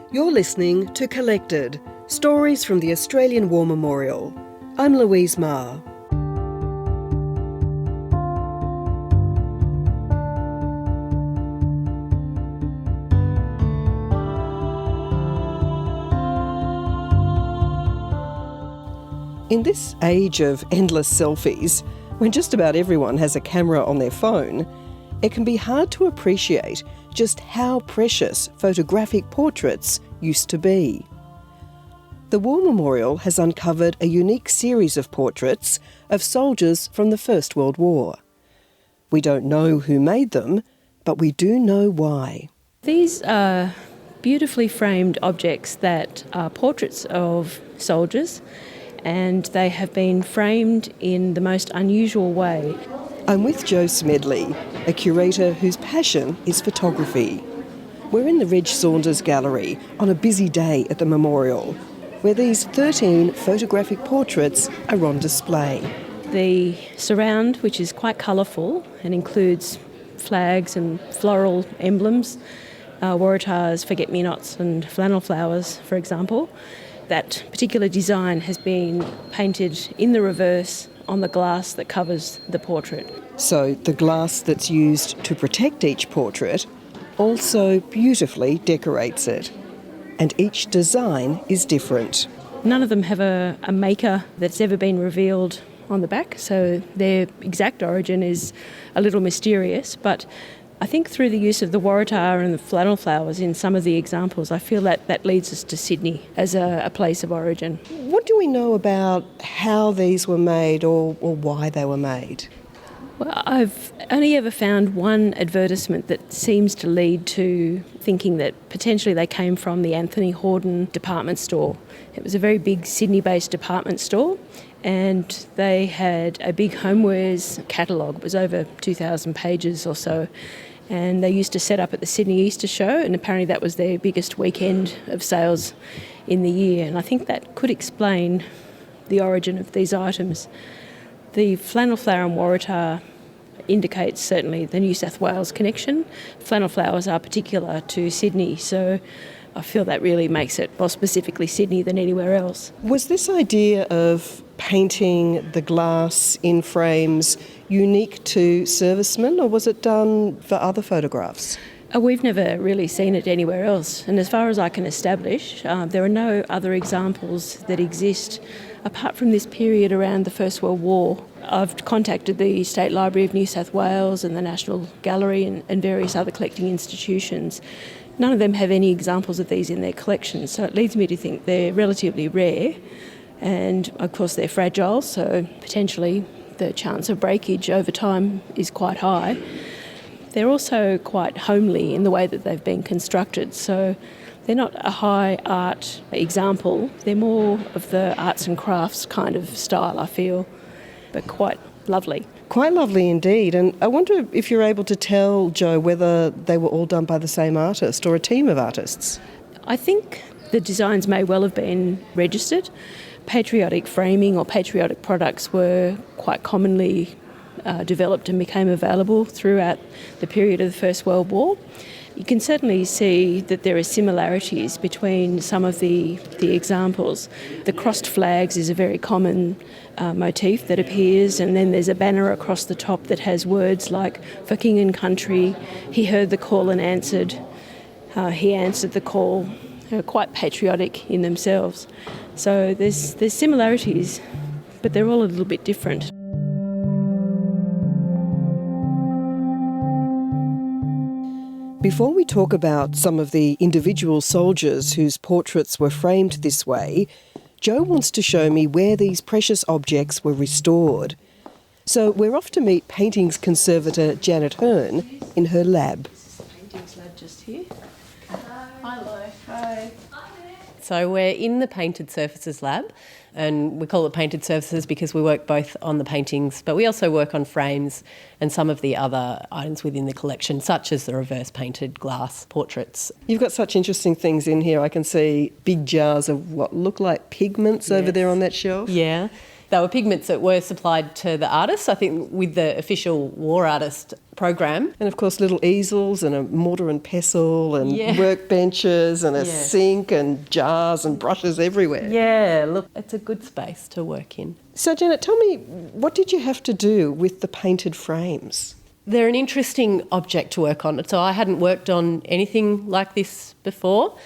You're listening to Collected, stories from the Australian War Memorial. I'm Louise Maher. In this age of endless selfies, when just about everyone has a camera on their phone, it can be hard to appreciate just how precious photographic portraits used to be. The War Memorial has uncovered a unique series of portraits of soldiers from the First World War. We don't know who made them, but we do know why. These are beautifully framed objects that are portraits of soldiers, and they have been framed in the most unusual way. I'm with Jo Smedley, a curator whose passion is photography. We're in the Reg Saunders Gallery on a busy day at the memorial, where these 13 photographic portraits are on display. The surround, which is quite colourful and includes flags and floral emblems, waratahs, forget-me-nots and flannel flowers, for example. That particular design has been painted in the reverse on the glass that covers the portrait. So the glass that's used to protect each portrait also beautifully decorates it. And each design is different. None of them have a maker that's ever been revealed on the back, so their exact origin is a little mysterious, but I think through the use of the waratah and the flannel flowers in some of the examples, I feel that leads us to Sydney as a place of origin. What do we know about how these were made or why they were made? Well, I've only ever found one advertisement that seems to lead to thinking that potentially they came from the Anthony Horden department store. It was a very big Sydney-based department store, and they had a big homewares catalogue. It was over 2,000 pages or so, and they used to set up at the Sydney Easter Show, and apparently that was their biggest weekend of sales in the year, and I think that could explain the origin of these items. The flannel flower and waratah indicates certainly the New South Wales connection. Flannel flowers are particular to Sydney, so I feel that really makes it more specifically Sydney than anywhere else. Was this idea of painting the glass in frames unique to servicemen, or was it done for other photographs? We've never really seen it anywhere else, and as far as I can establish, there are no other examples that exist apart from this period around the First World War. I've contacted the State Library of New South Wales and the National Gallery and various other collecting institutions. None of them have any examples of these in their collections, so it leads me to think they're relatively rare, and of course they're fragile, so potentially the chance of breakage over time is quite high. They're also quite homely in the way that they've been constructed, so they're not a high art example. They're more of the arts and crafts kind of style, I feel, but quite lovely. Quite lovely indeed. And I wonder if you're able to tell, Jo, whether they were all done by the same artist or a team of artists. I think the designs may well have been registered. Patriotic framing or patriotic products were quite commonly developed and became available throughout the period of the First World War. You can certainly see that there are similarities between some of the examples. The crossed flags is a very common motif that appears, and then there's a banner across the top that has words like, "For King and Country, he heard the call and answered, he answered the call." They're quite patriotic in themselves. So there's similarities, but they're all a little bit different. Before we talk about some of the individual soldiers whose portraits were framed this way, Jo wants to show me where these precious objects were restored. So we're off to meet paintings conservator Janet Hearne in her lab. Paintings lab just here. Hello. Hi. So we're in the Painted Surfaces lab, and we call it Painted Surfaces because we work both on the paintings, but we also work on frames and some of the other items within the collection, such as the reverse painted glass portraits. You've got such interesting things in here. I can see big jars of what look like pigments over there on that shelf. Yeah. They were pigments that were supplied to the artists, I think, with the official war artist program. And of course little easels and a mortar and pestle and workbenches and a sink and jars and brushes everywhere. Yeah, look, it's a good space to work in. So Janet, tell me, what did you have to do with the painted frames? They're an interesting object to work on. So I hadn't worked on anything like this before.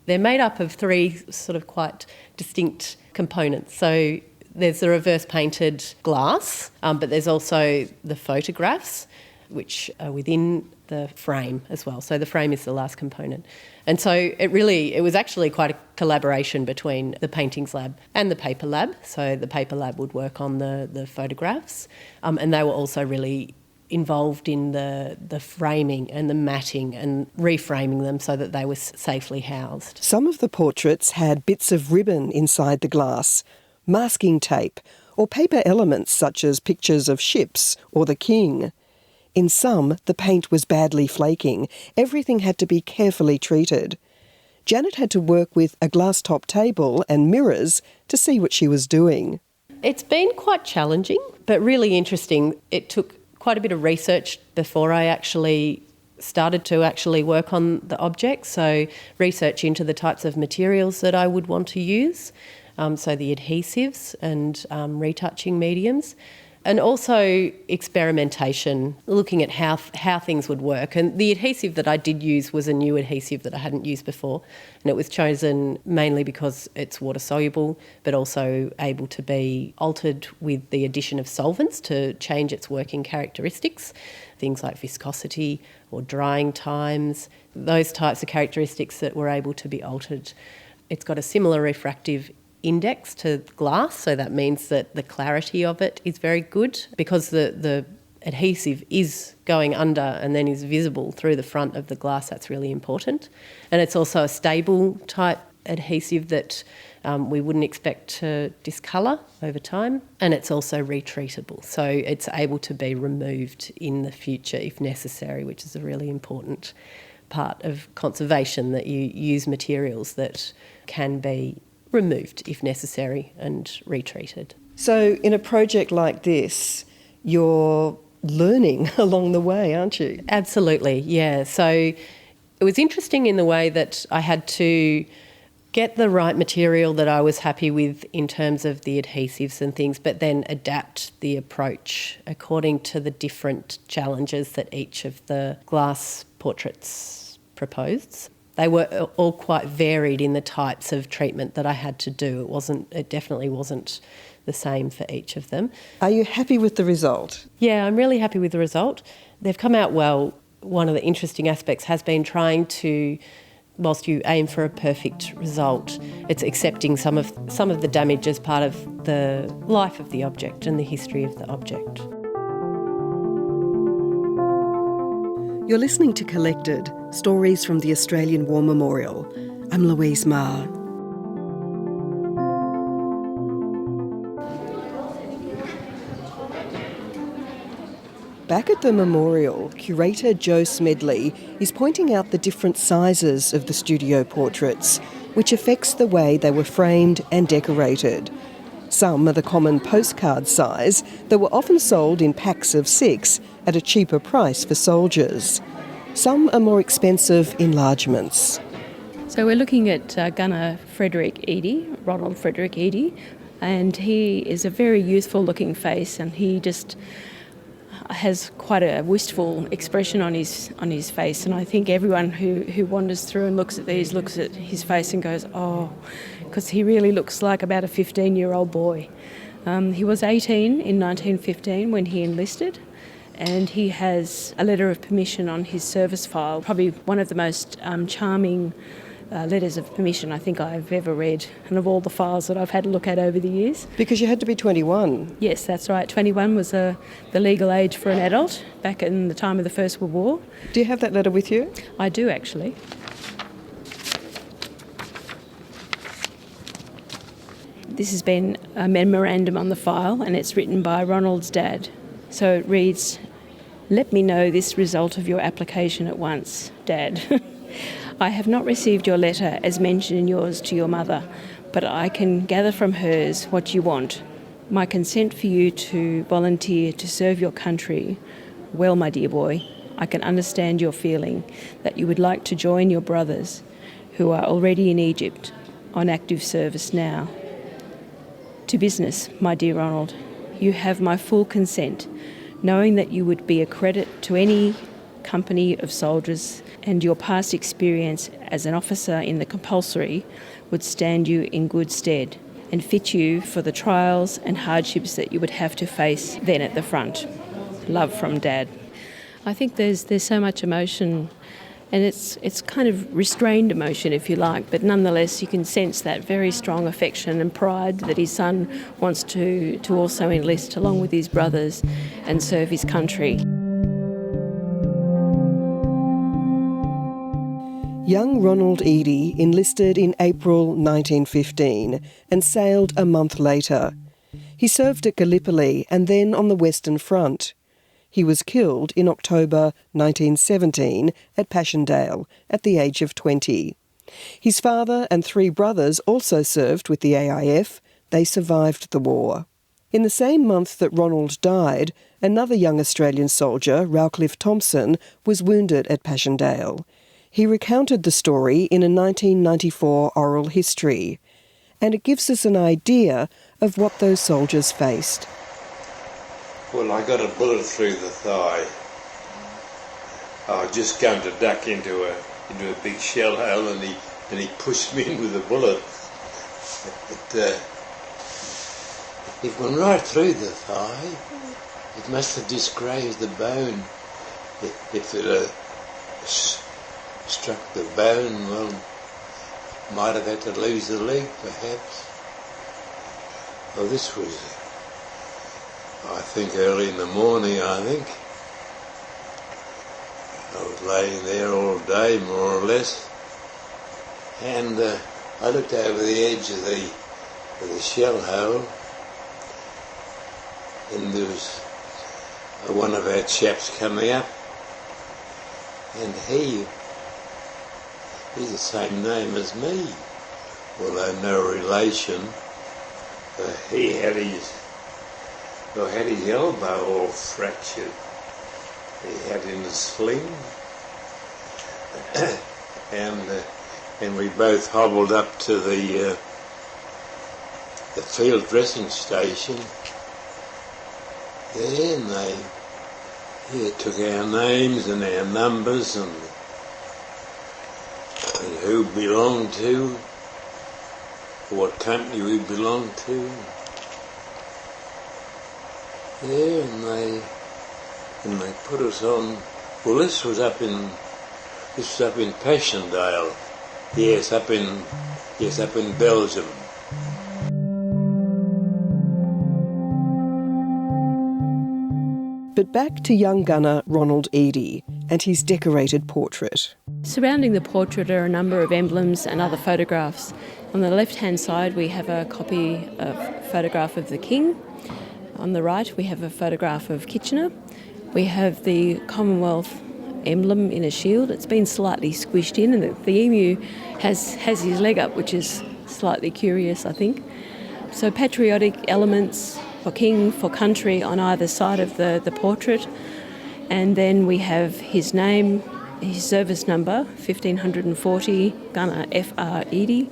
They're made up of three sort of quite distinct components. So there's the reverse painted glass, but there's also the photographs, which are within the frame as well. So the frame is the last component. And so it was actually quite a collaboration between the paintings lab and the paper lab. So the paper lab would work on the photographs, and they were also really involved in the framing and the matting and reframing them so that they were safely housed. Some of the portraits had bits of ribbon inside the glass, masking tape, or paper elements such as pictures of ships or the king. In some, the paint was badly flaking. Everything had to be carefully treated. Janet had to work with a glass-top table and mirrors to see what she was doing. It's been quite challenging, but really interesting. It took quite a bit of research before I actually started to actually work on the object. So research into the types of materials that I would want to use, so the adhesives and retouching mediums. And also experimentation, looking at how things would work. And the adhesive that I did use was a new adhesive that I hadn't used before. And it was chosen mainly because it's water soluble, but also able to be altered with the addition of solvents to change its working characteristics. Things like viscosity or drying times, those types of characteristics that were able to be altered. It's got a similar refractive index to glass, so that means that the clarity of it is very good because the adhesive is going under and then is visible through the front of the glass. That's really important. And it's also a stable type adhesive that we wouldn't expect to discolour over time, and it's also retreatable, so it's able to be removed in the future if necessary, which is a really important part of conservation, that you use materials that can be removed if necessary and retreated. So in a project like this, you're learning along the way, aren't you? Absolutely, yeah. So it was interesting in the way that I had to get the right material that I was happy with in terms of the adhesives and things, but then adapt the approach according to the different challenges that each of the glass portraits proposed. They were all quite varied in the types of treatment that I had to do. It definitely wasn't the same for each of them. Are you happy with the result? Yeah, I'm really happy with the result. They've come out well. One of the interesting aspects has been trying to, whilst you aim for a perfect result, it's accepting some of the damage as part of the life of the object and the history of the object. You're listening to Collected, Stories from the Australian War Memorial. I'm Louise Maher. Back at the memorial, Curator Jo Smedley is pointing out the different sizes of the studio portraits, which affects the way they were framed and decorated. Some are the common postcard size that were often sold in packs of 6 at a cheaper price for soldiers. Some are more expensive enlargements. So we're looking at gunner Frederick Edie, Ronald Frederick Edie, and he is a very youthful looking face, and he just has quite a wistful expression on his face, and I think everyone who wanders through and looks at these looks at his face and goes, oh, because he really looks like about a 15-year-old boy. He was 18 in 1915 when he enlisted, and he has a letter of permission on his service file, probably one of the most charming letters of permission I think I've ever read, and of all the files that I've had a look at over the years. Because you had to be 21. Yes, that's right. 21 was the legal age for an adult back in the time of the First World War. Do you have that letter with you? I do, actually. This has been a memorandum on the file, and it's written by Ronald's dad. So it reads, "Let me know this result of your application at once, Dad. I have not received your letter as mentioned in yours to your mother, but I can gather from hers what you want. My consent for you to volunteer to serve your country, well, my dear boy, I can understand your feeling that you would like to join your brothers who are already in Egypt on active service now. To business, my dear Ronald. You have my full consent, knowing that you would be a credit to any company of soldiers, and your past experience as an officer in the compulsory would stand you in good stead and fit you for the trials and hardships that you would have to face then at the front. Love from Dad. I think there's so much emotion, and it's kind of restrained emotion, if you like, but nonetheless you can sense that very strong affection and pride that his son wants to also enlist along with his brothers and serve his country. Young Ronald Edie enlisted in April 1915 and sailed a month later. He served at Gallipoli and then on the Western Front. He was killed in October 1917 at Passchendaele at the age of 20. His father and 3 brothers also served with the AIF. They survived the war. In the same month that Ronald died, another young Australian soldier, Rowcliffe Thompson, was wounded at Passchendaele. He recounted the story in a 1994 oral history, and it gives us an idea of what those soldiers faced. Well, I got a bullet through the thigh. I was just going to duck into a big shell hole, and he pushed me in with a bullet. It went right through the thigh. It must have just grazed the bone. If it struck the bone, well, might have had to lose the leg, perhaps. Well, this was, I think, early in the morning, I think. I was laying there all day, more or less, and I looked over the edge of the shell hole, and there was one of our chaps coming up, and he's the same name as me, although no relation. He had his elbow all fractured. He had it in a sling, and we both hobbled up to the field dressing station. There, and they took our names and our numbers and who belonged to, what company we belonged to. There, and they put us on. Well, this was up in Passchendaele. Yes, up in Belgium. But back to young gunner Ronald Edie and his decorated portrait. Surrounding the portrait are a number of emblems and other photographs. On the left-hand side we have a photograph of the King. On the right we have a photograph of Kitchener. We have the Commonwealth emblem in a shield. It's been slightly squished in, and the emu has his leg up, which is slightly curious, I think. So patriotic elements for King, for country on either side of the portrait. And then we have his name, his service number, 1540, gunner Fr Edie.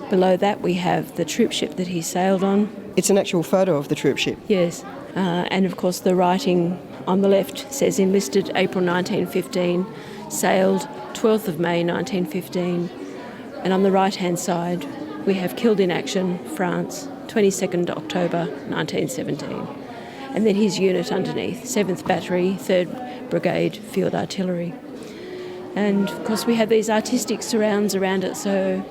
Below that we have the troopship that he sailed on. It's an actual photo of the troopship. Yes, and of course the writing on the left says enlisted April 1915, sailed 12th of May 1915. And on the right-hand side we have killed in action, France, 22nd October 1917. And then his unit underneath, 7th Battery, 3rd Brigade Field Artillery. And of course we have these artistic surrounds around it, so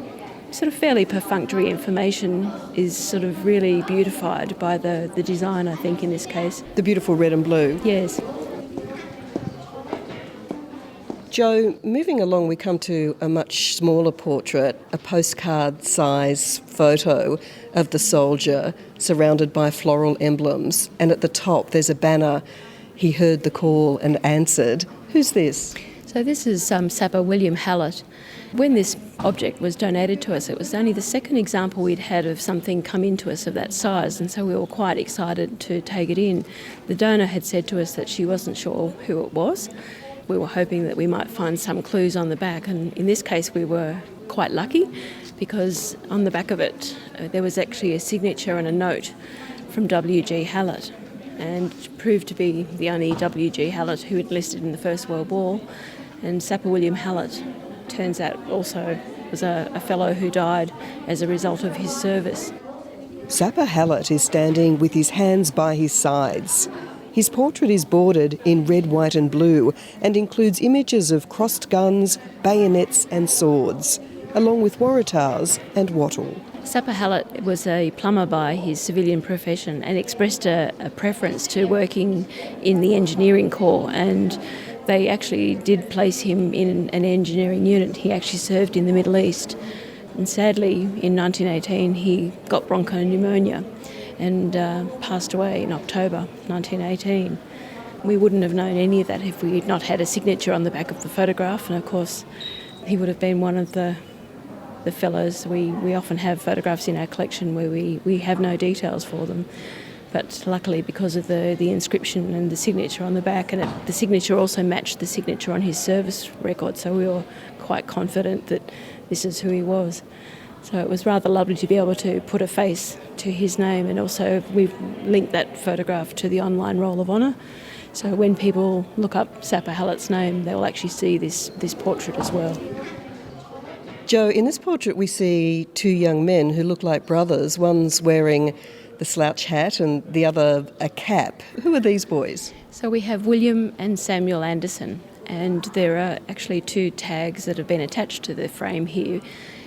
sort of fairly perfunctory information is sort of really beautified by the design, I think, in this case. The beautiful red and blue. Yes. Jo, moving along, we come to a much smaller portrait, a postcard-size photo of the soldier surrounded by floral emblems, and at the top there's a banner, "He heard the call and answered." Who's this? So So this is Sapper William Hallett. When this object was donated to us, it was only the second example we'd had of something come into us of that size, and so we were quite excited to take it in. The donor had said to us that she wasn't sure who it was. We were hoping that we might find some clues on the back, and in this case we were quite lucky because on the back of it there was actually a signature and a note from W.G. Hallett, and proved to be the only W.G. Hallett who enlisted in the First World War. And Sapper William Hallett turns out also was a fellow who died as a result of his service. Sapper Hallett is standing with his hands by his sides. His portrait is bordered in red, white and blue and includes images of crossed guns, bayonets and swords, along with waratahs and wattle. Sapper Hallett was a plumber by his civilian profession and expressed a preference to working in the engineering corps, and they actually did place him in an engineering unit. He actually served in the Middle East, and sadly in 1918 he got bronchopneumonia and passed away in October 1918. We wouldn't have known any of that if we had not had a signature on the back of the photograph, and of course he would have been one of the fellows. We often have photographs in our collection where we have no details for them, but luckily because of the inscription and the signature on the back, and the signature also matched the signature on his service record, so we were quite confident that this is who he was. So it was rather lovely to be able to put a face to his name, and also we've linked that photograph to the online Roll of Honour. So when people look up Sapper Hallett's name, they'll actually see this portrait as well. Jo, in this portrait we see two young men who look like brothers. One's wearing the slouch hat and the other a cap. Who are these boys? So we have William and Samuel Anderson, and there are actually two tags that have been attached to the frame here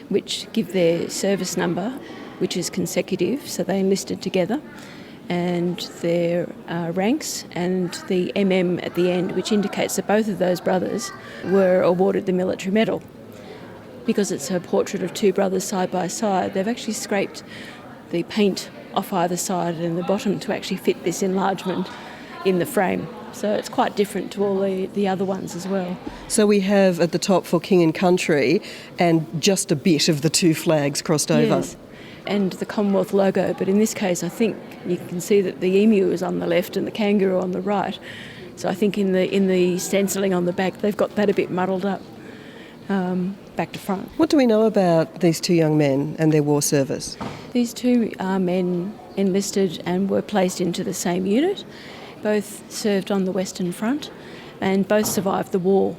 which give their service number, which is consecutive, so they enlisted together, and their ranks and the MM at the end, which indicates that both of those brothers were awarded the military medal. Because it's a portrait of two brothers side by side, they've actually scraped the paint off either side and the bottom to actually fit this enlargement in the frame. So it's quite different to all the other ones as well. So we have at the top for King and Country and just a bit of the two flags crossed over. Yes, and the Commonwealth logo, but in this case I think you can see that the emu is on the left and the kangaroo on the right. So I think in the stenciling on the back they've got that a bit muddled up. Back to front. What do we know about these two young men and their war service? These two men enlisted and were placed into the same unit. Both served on the Western Front and both survived the war.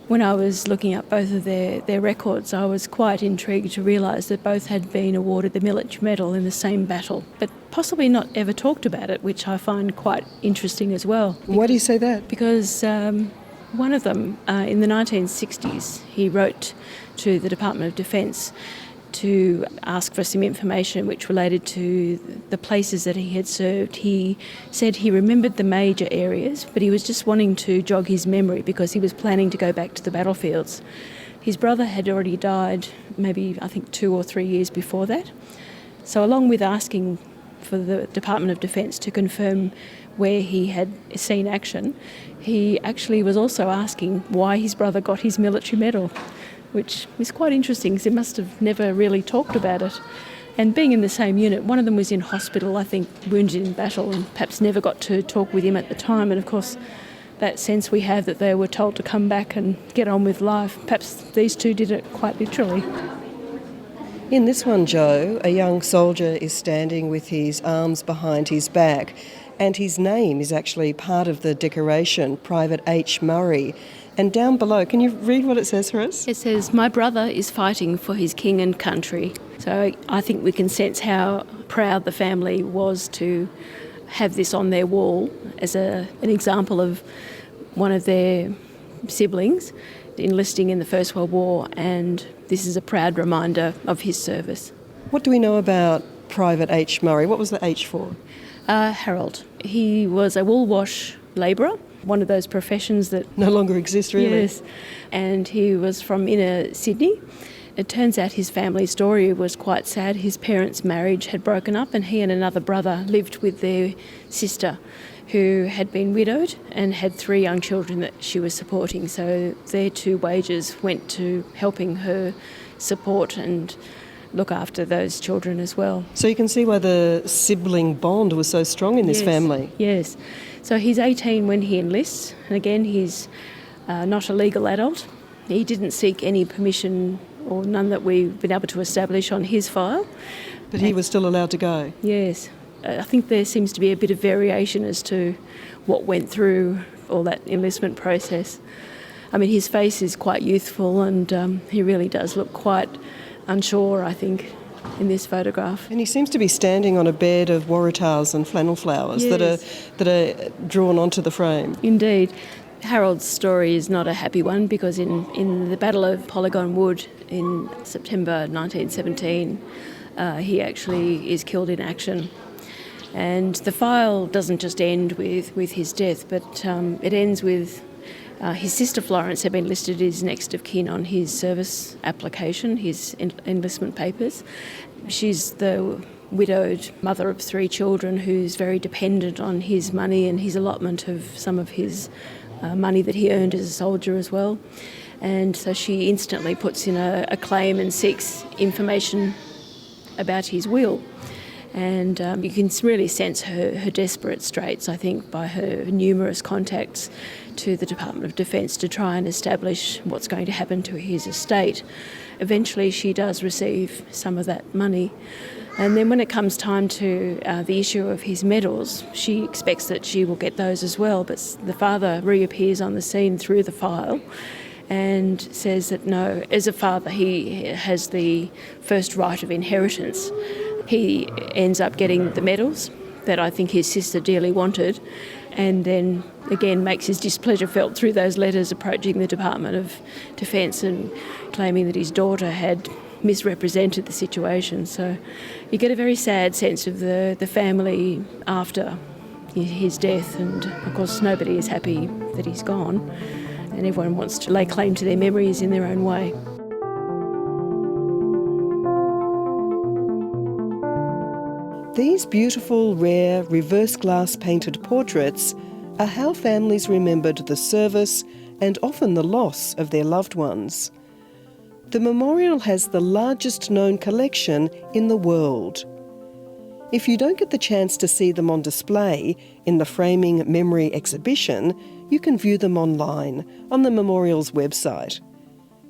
When I was looking up both of their records, I was quite intrigued to realise that both had been awarded the military medal in the same battle, but possibly not ever talked about it, which I find quite interesting as well. Why do you say that? Because one of them, in the 1960s, he wrote to the Department of Defence to ask for some information which related to the places that he had served. He said he remembered the major areas, but he was just wanting to jog his memory because he was planning to go back to the battlefields. His brother had already died maybe, I think, 2 or 3 years before that. So along with asking for the Department of Defence to confirm where he had seen action, he actually was also asking why his brother got his military medal, which is quite interesting because he must have never really talked about it. And being in the same unit, one of them was in hospital, I think wounded in battle, and perhaps never got to talk with him at the time. And of course, that sense we have that they were told to come back and get on with life, perhaps these two did it quite literally. In this one, Jo, a young soldier is standing with his arms behind his back, and his name is actually part of the decoration, Private H. Murray. And down below, can you read what it says for us? It says, "My brother is fighting for his king and country." So I think we can sense how proud the family was to have this on their wall as an example of one of their siblings enlisting in the First World War, and this is a proud reminder of his service. What do we know about Private H. Murray? What was the H for? Harold. He was a wool wash labourer, one of those professions that No longer exist, really. Yes, and he was from inner Sydney. It turns out his family story was quite sad. His parents' marriage had broken up and he and another brother lived with their sister. who had been widowed and had 3 young children that she was supporting. So their 2 wages went to helping her support and look after those children as well. So you can see why the sibling bond was so strong in this family. Yes. So he's 18 when he enlists, and again he's not a legal adult. He didn't seek any permission, or none that we've been able to establish on his file. But he was still allowed to go? Yes. I think there seems to be a bit of variation as to what went through all that enlistment process. I mean, his face is quite youthful, and he really does look quite unsure, I think, in this photograph. And he seems to be standing on a bed of waratahs and flannel flowers that are drawn onto the frame. Indeed. Harold's story is not a happy one, because in the Battle of Polygon Wood in September 1917, he actually is killed in action. And the file doesn't just end with his death, but it ends with his sister Florence had been listed as next of kin on his service application, his enlistment papers. She's the widowed mother of 3 children who's very dependent on his money and his allotment of some of his money that he earned as a soldier as well. And so she instantly puts in a claim and seeks information about his will. And you can really sense her desperate straits, I think, by her numerous contacts to the Department of Defence to try and establish what's going to happen to his estate. Eventually she does receive some of that money. And then when it comes time to the issue of his medals, she expects that she will get those as well. But the father reappears on the scene through the file and says that no, as a father he has the first right of inheritance. He ends up getting the medals that I think his sister dearly wanted, and then again makes his displeasure felt through those letters approaching the Department of Defence and claiming that his daughter had misrepresented the situation. So you get a very sad sense of the family after his death, and of course nobody is happy that he's gone, and everyone wants to lay claim to their memories in their own way. These beautiful, rare, reverse glass painted portraits are how families remembered the service and often the loss of their loved ones. The memorial has the largest known collection in the world. If you don't get the chance to see them on display in the Framing Memory exhibition, you can view them online on the memorial's website.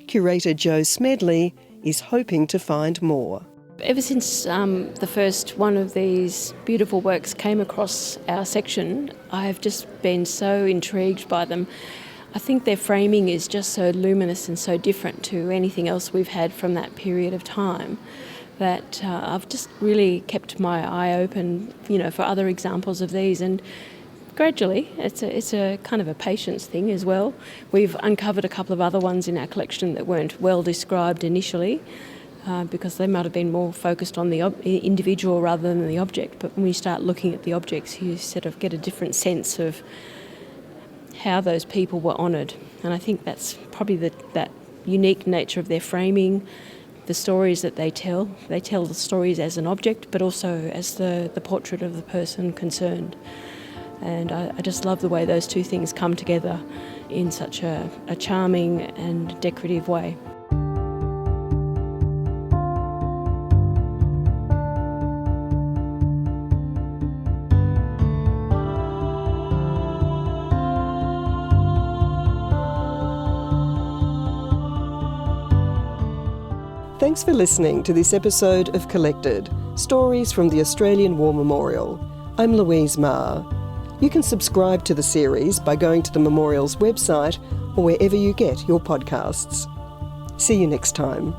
Curator Jo Smedley is hoping to find more. Ever since the first one of these beautiful works came across our section, I've just been so intrigued by them. I think their framing is just so luminous and so different to anything else we've had from that period of time that I've just really kept my eye open, for other examples of these. And gradually, it's a kind of a patience thing as well. We've uncovered a couple of other ones in our collection that weren't well described initially, because they might have been more focused on the individual rather than the object. But when we start looking at the objects, you sort of get a different sense of how those people were honoured. And I think that's probably that unique nature of their framing, the stories that they tell. They tell the stories as an object, but also as the portrait of the person concerned. And I just love the way those two things come together in such a charming and decorative way. Thanks for listening to this episode of Collected, Stories from the Australian War Memorial. I'm Louise Maher. You can subscribe to the series by going to the Memorial's website or wherever you get your podcasts. See you next time.